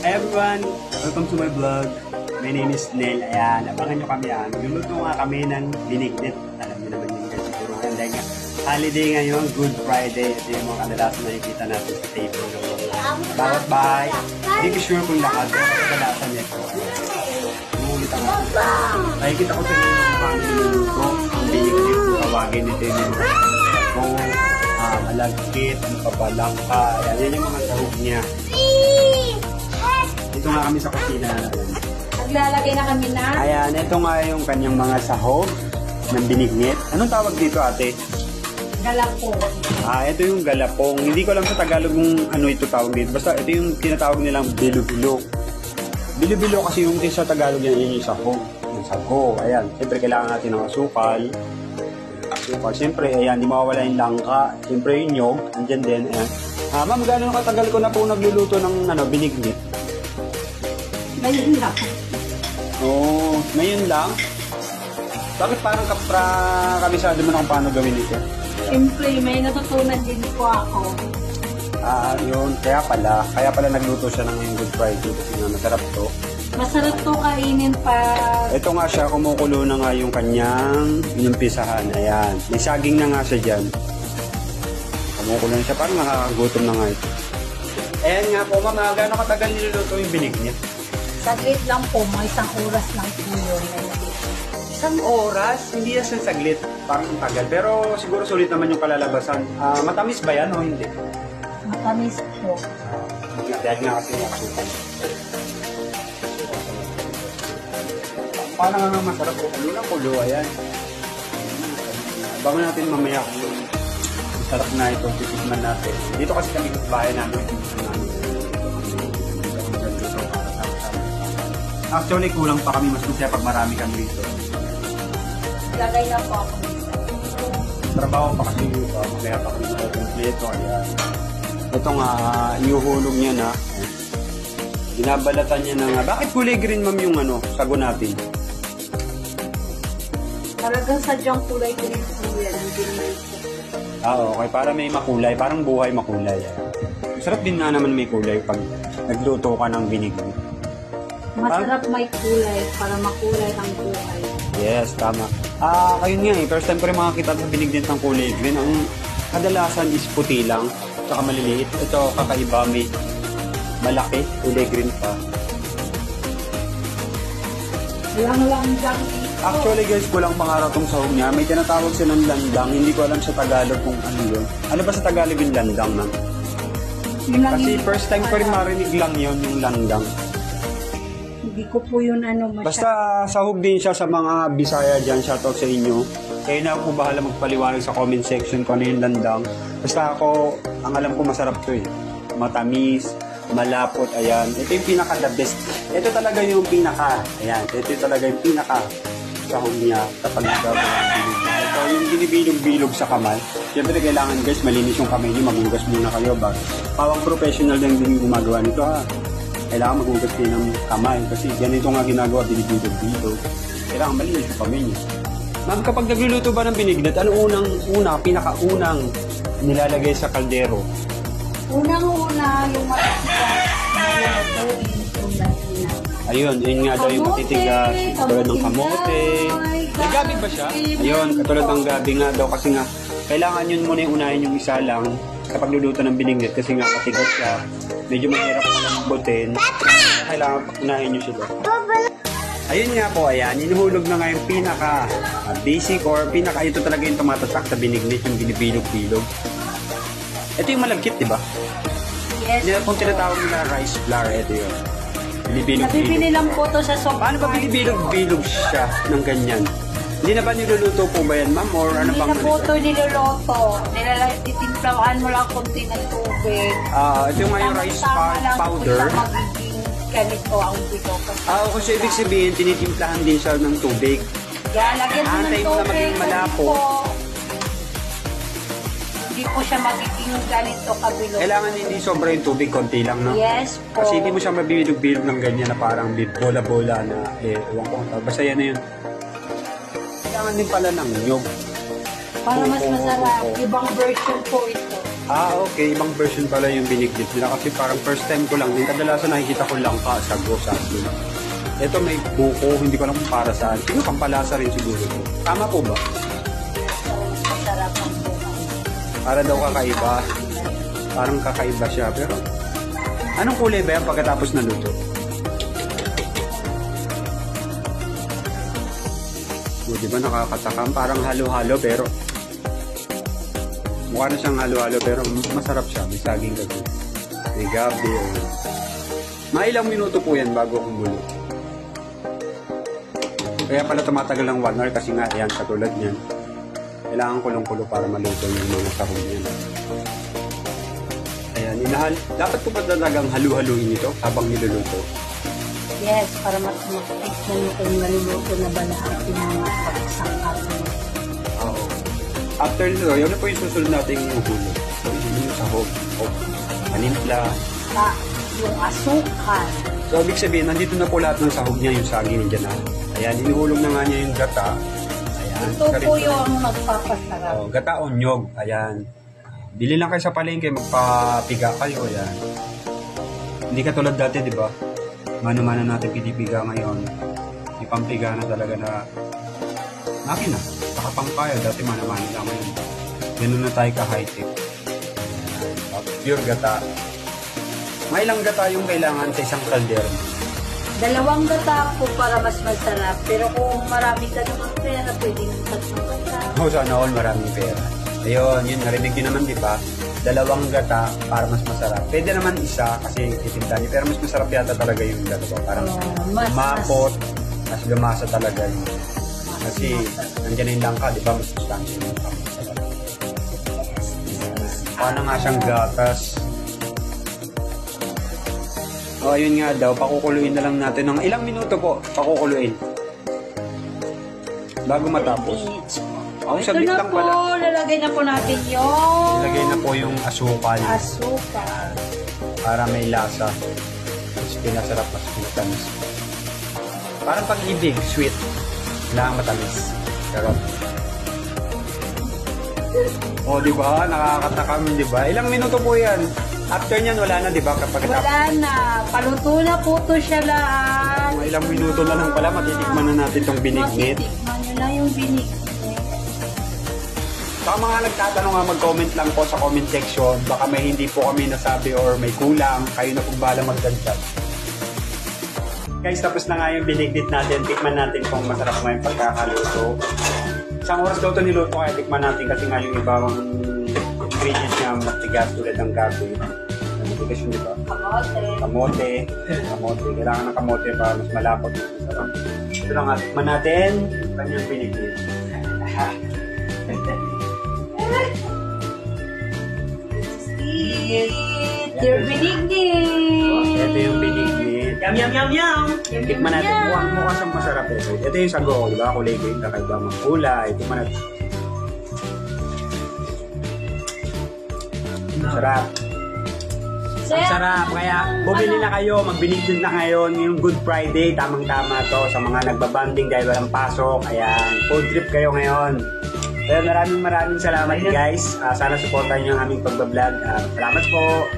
Everyone, welcome to my vlog. My name is Nel. Ayan, abangan nyo kami. Luluto nga kami ng binignit. Alam nyo naman yung guys, siguro dahil nga holiday ngayon, Good Friday. Ito yung mga kadalasan nakikita natin sa table ng bawat bahay. Hindi ko sure kung lahat ang kadalasan nito. Umulit ako. Nakikita ko sa inyo kung niluluto ang binignit. Tawagin nito yung malagkit, pabalangka. Ayan, yan yung mga sahog niya. Ito nga kami sa kusina natin. Naglalagay na kami na. Ayan, ito nga yung kanyang mga sahog ng binignit. Anong tawag dito, ate? Galapong. Ito yung galapong. Hindi ko alam sa Tagalog kung ano ito tawag dito. Basta ito yung tinatawag nilang bilo-bilo. Bilo-bilo kasi yung sa Tagalog yan, yun yung sahog. Yung sago. Ayan, siyempre kailangan natin ng asukal. Siyempre, ayan, di mawawala yung langka. Siyempre yung nyog, andyan din. Ayan. Ma'am, gano'n katagal ko na po nagluluto ng binignit? Ngayon lang. Ngayon lang? Bakit parang kabisado mo na kung paano gawin ito? Siyempre, may natutunan din po ako. Yun. Kaya pala nagluto siya ng Good Friday kasi nga masarap to. Masarap to kainin pa. Ito nga siya, kumukulo na nga yung kanyang inumpisahan. Ayan. May saging na nga siya dyan. Kumukulo na siya. Parang nakakagutom na nga ito. Ayan nga po, ma'am. Gano'ng katagal niluluto yung binignit? Saglit lang po. Mga isang oras lang po yun. Isang oras? Hindi yan sa saglit. Parang tagal. Pero siguro sulit naman yung kalalabasan. Matamis ba yan o hindi? Matamis po. Dahil nga kasi nakasukan. Paano nga masarap po? Kulo na kulo. Ayan. Abangan natin mamaya kung masarap na ito. Titikman natin. Dito kasi kami bahay namin. Actually, kulang pa kami. Mas masaya pag marami kami dito. Lagay na po ako dito. Trabaho pa kasi dito. Mamaya pa kami kompleto. Ayan. Ito nga, iuhulog niya na. Binabalatan niya na nga. Bakit kulay green, ma'am, yung sago natin? Talagang sadyang kulay green po yan. Okay. Para may makulay. Parang buhay makulay. Masarap din nga naman may kulay pag nagluto ka ng binignit. Masarap may kulay para makulay ang buhay. Yes, tama. Ayun nga first time ko rin makakita sa binignit ng kulay green. Ang kadalasan is puti lang, saka maliliit. Ito kakaiba, may malaki, kulay green pa. Lang dyan. Actually guys, kulang pangarap tong sahog niya. May tinatawag silang landang. Hindi ko alam sa Tagalog kung ano yun. Ano ba sa Tagalog yung landang, ma'am? Kasi first time ko rin marinig lang yun, yung landang. Hindi ko po yun masyado. Basta sahog din siya sa mga Bisaya dyan. Shoutout sa inyo. Kayo na ako bahala magpaliwanag sa comment section kung ano yung landang. Basta ako, ang alam ko masarap to matamis, malapot, ayan. Ito yung pinaka-the best. Ito talaga yung pinaka. Ayan, ito yung talaga yung pinaka sahog niya kapag nagagawa ng bilog. Ito yung binibilog-bilog sa kamay. Siyempre kailangan guys, malinis yung kamay niyo. Maghugas muna kayo ba? Pawang professional din yung gumagawa nito Kailangan maghugas kayo ng kamay kasi ganito nga ginagawa, binibilog-bilog. Kailangan malinis yung kamay niyo. Ma'am, kapag nagluluto ba ng binignit, ano pinakaunang nilalagay sa kaldero? Unang-una, yung matitigas. Ayun, yun nga daw yung matitigas. Katulad ng kamote. May gabi ba siya? Ayun, katulad ng gabi nga daw kasi nga, kailangan yun muna yung unahin yung isa lang kapag luluto ng binignit kasi nga matigas siya. Medyo mahirap palambutin. Kailangan unahin nyo sila. Ayun nga po, ayan, inuhulog na nga yung pinaka basic or pinaka ito talaga yung tumatatak sa binignit, yung binibilog-bilog. Ito yung malagkit, di ba? Yes. Kung tinatawag nila rice flour, ito yun. Binibilog-bilog. Nabibili lang po to sa soft. Paano ba binibilog-bilog siya ng ganyan? Hindi na ba niluluto po ba yan, ma'am? Or ano bang? Hindi na po ito niluluto. Titimplawan mo lang konti ng tubig. Ito nga yung rice powder. Ganito ang bilo. Kung siya ibig sabihin, tinitimplahan din siya ng tubig. Yan, lagyan mo ng Antay mo na tubig. maging malapot. Hindi po siya magiging ganito kabilo. Kailangan hindi sobra yung tubig, konti lang, no? Yes po. Kasi hindi mo siya mabibilog-bilog ng ganyan na parang bola-bola na, ewan ko. Basta yan na yun. Kailangan din pala ng nyog. Para mas masarap. Ibang version po ito. Okay. Ibang version pala yung binignit nila kasi parang first time ko lang din. Kadalasan nakikita ko langka, sago, sago. Ito may buko, hindi ko alam kung para saan. Siguro pampalasa rin siguro ito. Tama po ba? Masarap ang buka. Para daw kakaiba. Parang kakaiba siya. Pero anong kulay ba yan pagkatapos na luto? O, di ba nakakatakam? Parang halo-halo pero mukha na siyang halo-halo pero masarap siya. May saging gabi. May gabi. Mga ilang minuto po yan bago kumulo. Kaya pala tumatagal ng 1 hour kasi nga yan katulad niyan. Kailangan kulong-kulo para maluto yung mga sahog niyan. Ayan, dapat po ba talagang halu-haluin ito habang niluluto? Yes, para mas-tikman mo kung naluluto na ba lahat yung mga pagsangkap mo. Oo. After nito, yun na po yung susunod nating hulog. So, yun yung sahog. Panimpla. Yung asukal. So, ibig sabihin, nandito na po lahat ng sahog niya, yung saging nandiyan na. Ayan, inuhulog na nga niya yung gata. Ayan. Ito po yung magpapasarap. Gata o nyog. Ayan. Bili lang kayo sa palengke, magpapiga kayo. Ayan. Hindi ka tulad dati, di ba? Mano-mano natin pinipiga ngayon. Ipampiga na talaga na makina. Nakapangkaya. Dati mano-mano lang ngayon. Ganun na tayo ka-high-tech. Pure gata. May ilang gata yung kailangan sa isang kaldero. 2 gata po para mas masarap. Pero kung marami ka naman pera, pwedeng 3 gata. Sana all maraming pera. Ayun, yun, narinig nyo naman, di ba? 2 gata para mas masarap. Pwede naman isa kasi titinda niyo. Pero mas masarap yata talaga yung dalawa. Parang mapot, mas lumasa talaga yun. Kasi nandiyan na yung langka, di ba? Mas sustansya yung langka. Paano nga siyang gatas? O, ayun nga daw, pakukuluin na lang natin ng ilang minuto po, pakukuluin. Bago matapos. Ito saglit na lang po, pala. lalagay na po natin yung Ilagay na po yung asukal asukal. para may lasa. Mas pinasarap, mas pinatamis. Parang pag-ibig, sweet. Kailangan matamis. Sarap. O, di ba? Nakakatakam, di ba? Ilang minuto po yan? After niyan, wala na, di ba? Kapag Wala na. Paluto na po to siya lahat. mga ilang minuto na lang pala, matitikman na natin itong binignit. Matitikman nyo na yung binignit. Baka mga nagtatanong nga, mag-comment lang po sa comment section. Baka may hindi po kami nasabi or may kulang. Kayo na kung bahala magdagdag. Guys, tapos na nga yung binignit natin. Tikman natin kung masarap nga yung pagkakaluto. Isang oras daw ito niluto kaya tikman natin kasi nga yung ibang ingredients niya matigas tulad ng gabi. Matigas yun, di ba? Kamote. Kamote. Kailangan ng kamote para mas malapot. Masarap. Ito lang nga, tikman natin yung kanyang binignit. Your binignit. Ito yung binignit. Yum, yum, yum, yum! Tikman natin. Mukha siyang masarap eh. Ito yung sago, di ba? Kulay green, kakaiba mga kulay. Tikman natin. Sarap. Ang sarap. Kaya bumili na kayo, magbinigdin na ngayon. Yung Good Friday, tamang-tama to sa mga nagbabanding dahil walang pasok. Ayan, food trip kayo ngayon. Kaya maraming salamat guys. Sana supportan niyo ang aming pagbablog. Salamat po.